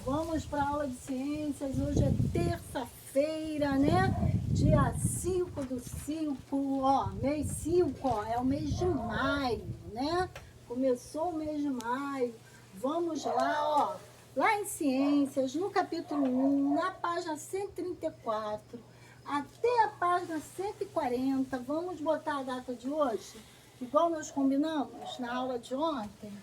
Vamos para a aula de ciências. Hoje é terça-feira, né? Dia 5 do 5, ó, mês 5, ó, é o mês de maio, né? Começou o mês de maio. Vamos lá, ó, lá em ciências, no capítulo 1, na página 134, até a página 140. Vamos botar a data de hoje, igual nós combinamos na aula de ontem.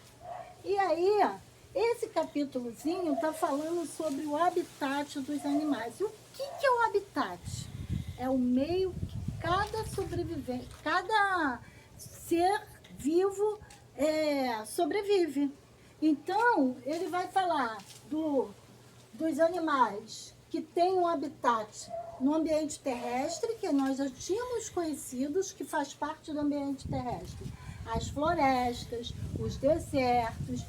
E aí, esse capítulozinho está falando sobre o habitat dos animais. E o que é o habitat? É o meio que cada sobrevivente, cada ser vivo sobrevive. Então, ele vai falar dos animais que têm um habitat no ambiente terrestre, que nós já tínhamos conhecidos, que faz parte do ambiente terrestre. As florestas, os desertos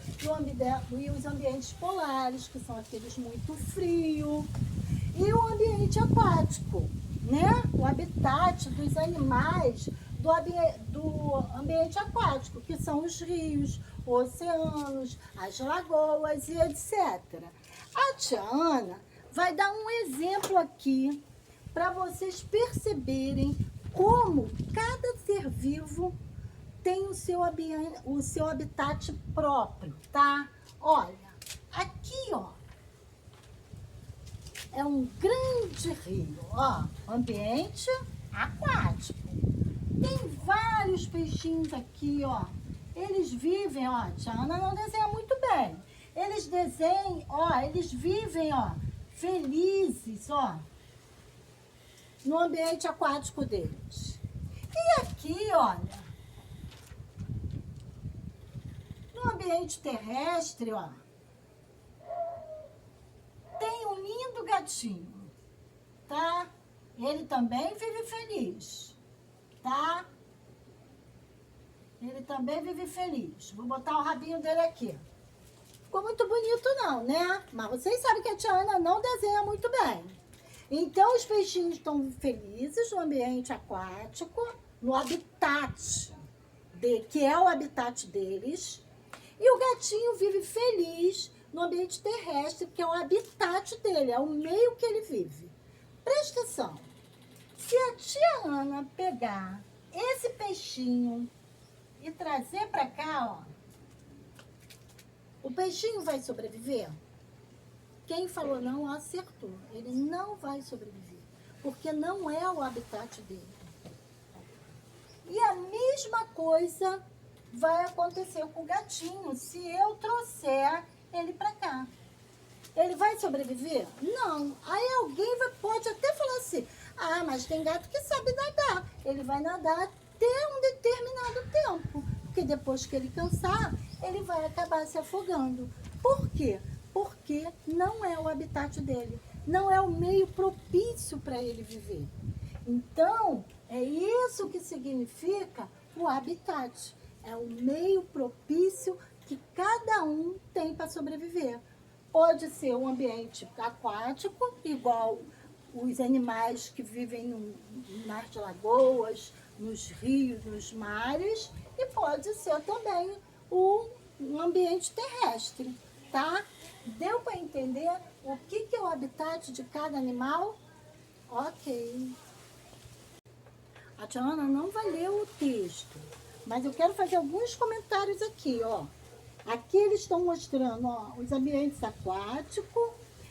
e os ambientes polares, que são aqueles muito frios, e o ambiente aquático, né? O habitat dos animais do ambiente aquático, que são os rios, oceanos, as lagoas e etc. A tia Ana vai dar um exemplo aqui para vocês perceberem como cada ser vivo tem o seu habitat próprio, tá? Olha, aqui, ó, é um grande rio, ó, ambiente aquático. Tem vários peixinhos aqui, ó. Eles vivem, ó, a tia Ana não desenha muito bem. Eles desenham, ó, eles vivem, ó, felizes, ó, no ambiente aquático deles. E aqui, olha, no ambiente terrestre, ó, tem um lindo gatinho, tá? Ele também vive feliz, tá? Ele também vive feliz. Vou botar o rabinho dele aqui. Ficou muito bonito não, né? Mas vocês sabem que a tia Ana não desenha muito bem. Então, os peixinhos estão felizes no ambiente aquático, no habitat, que é o habitat deles. E o gatinho vive feliz no ambiente terrestre, que é o habitat dele, é o meio que ele vive. Presta atenção. Se a tia Ana pegar esse peixinho e trazer para cá, ó, o peixinho vai sobreviver? Quem falou não acertou. Ele não vai sobreviver, porque não é o habitat dele. E a mesma coisa vai acontecer com o gatinho se eu trouxer ele para cá. Ele vai sobreviver? Não. Aí alguém pode até falar assim, ah, mas tem gato que sabe nadar. Ele vai nadar até um determinado tempo, porque depois que ele cansar, ele vai acabar se afogando. Por quê? Porque não é o habitat dele, não é o meio propício para ele viver. Então, é isso que significa o habitat. É o meio propício que cada um tem para sobreviver. Pode ser um ambiente aquático, igual os animais que vivem nas lagoas, nos rios, nos mares, e pode ser também um ambiente terrestre, tá? Deu para entender o que é o habitat de cada animal? Ok. A tia Ana não vai ler o texto, mas eu quero fazer alguns comentários aqui, ó. Aqui eles estão mostrando, ó, os ambientes aquáticos,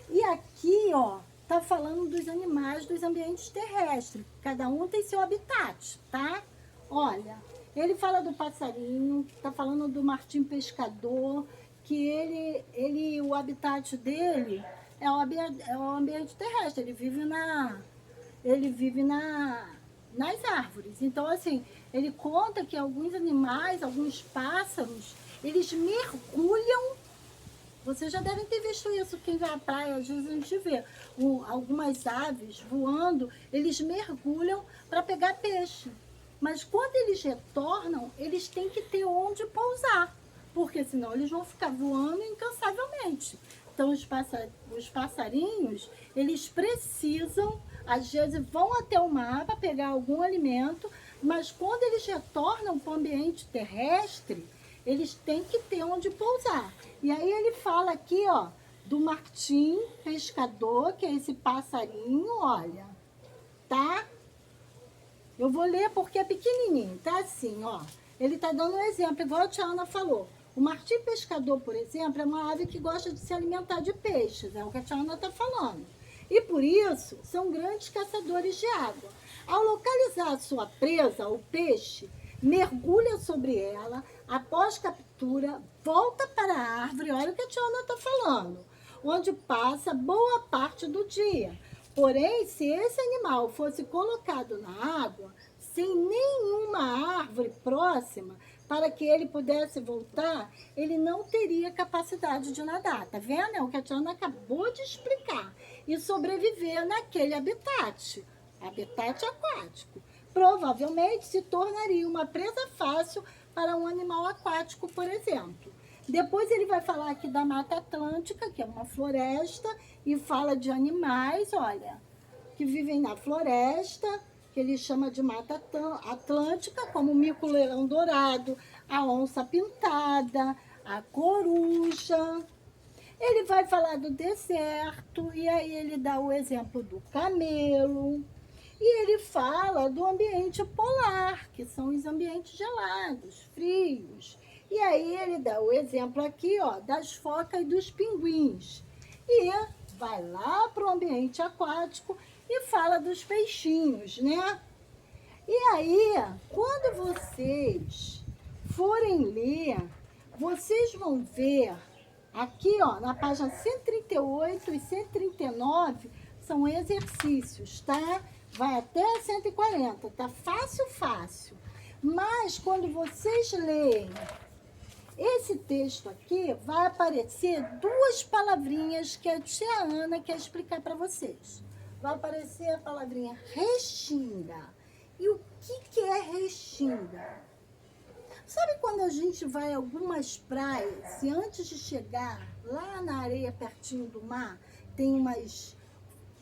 e aqui, ó, tá falando dos animais dos ambientes terrestres. Cada um tem seu habitat, tá? Olha, ele fala do passarinho, tá falando do martim pescador, que o habitat dele é o ambiente terrestre. Ele vive nas árvores. Então, assim, ele conta que alguns animais, alguns pássaros, eles mergulham. Vocês já devem ter visto isso, quem vai à praia, às vezes a gente vê algumas aves voando, eles mergulham para pegar peixe. Mas quando eles retornam, eles têm que ter onde pousar, porque senão eles vão ficar voando incansavelmente. Então, os passarinhos, eles precisam, às vezes vão até o mar para pegar algum alimento, mas quando eles retornam para o ambiente terrestre, eles têm que ter onde pousar. E aí ele fala aqui, ó, do martim pescador, que é esse passarinho, olha, tá? Eu vou ler porque é pequenininho, tá assim, ó. Ele tá dando um exemplo, igual a tia Ana falou. O martim pescador, por exemplo, é uma ave que gosta de se alimentar de peixes, é o que a tia Ana tá falando. E por isso, são grandes caçadores de água. Ao localizar a sua presa, o peixe, mergulha sobre ela, após captura, volta para a árvore, olha o que a tia Ana tá falando, onde passa boa parte do dia. Porém, se esse animal fosse colocado na água, sem nenhuma árvore próxima, para que ele pudesse voltar, ele não teria capacidade de nadar. Tá vendo? É o que a Tiana acabou de explicar. E sobreviver naquele habitat aquático. Provavelmente se tornaria uma presa fácil para um animal aquático, por exemplo. Depois ele vai falar aqui da Mata Atlântica, que é uma floresta, e fala de animais, olha, que vivem na floresta, que ele chama de Mata Atlântica, como o mico-leão dourado, a onça pintada, a coruja. Ele vai falar do deserto, e aí ele dá o exemplo do camelo. E ele fala do ambiente polar, que são os ambientes gelados, frios. E aí ele dá o exemplo aqui, ó, das focas e dos pinguins. E vai lá para o ambiente aquático e fala dos peixinhos, né? E aí, quando vocês forem ler, vocês vão ver aqui, ó, na página 138 e 139, são exercícios, tá? Vai até 140, tá fácil, fácil. Mas quando vocês lerem esse texto aqui, vai aparecer duas palavrinhas que a tia Ana quer explicar para vocês. Vai aparecer a palavrinha restinga. E o que é restinga? Sabe quando a gente vai a algumas praias e antes de chegar lá na areia pertinho do mar, tem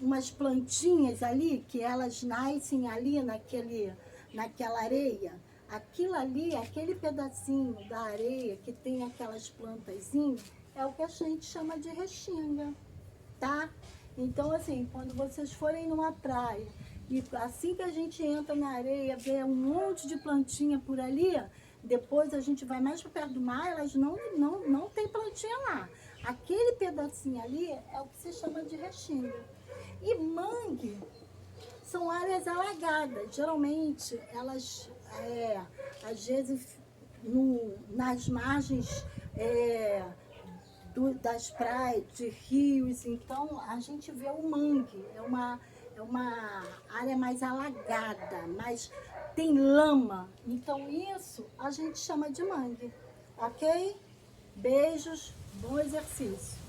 umas plantinhas ali que elas nascem ali naquela areia? Aquilo ali, aquele pedacinho da areia que tem aquelas plantazinhas, é o que a gente chama de restinga, tá? Então, assim, quando vocês forem numa praia e assim que a gente entra na areia, vê um monte de plantinha por ali, depois a gente vai mais para perto do mar, elas não tem plantinha lá. Aquele pedacinho ali é o que se chama de restinga. E mangue são áreas alagadas. Geralmente, elas, às vezes, nas margens das praias, de rios, então a gente vê o mangue. É uma área mais alagada, mas tem lama. Então, isso a gente chama de mangue. Ok? Beijos, bom exercício.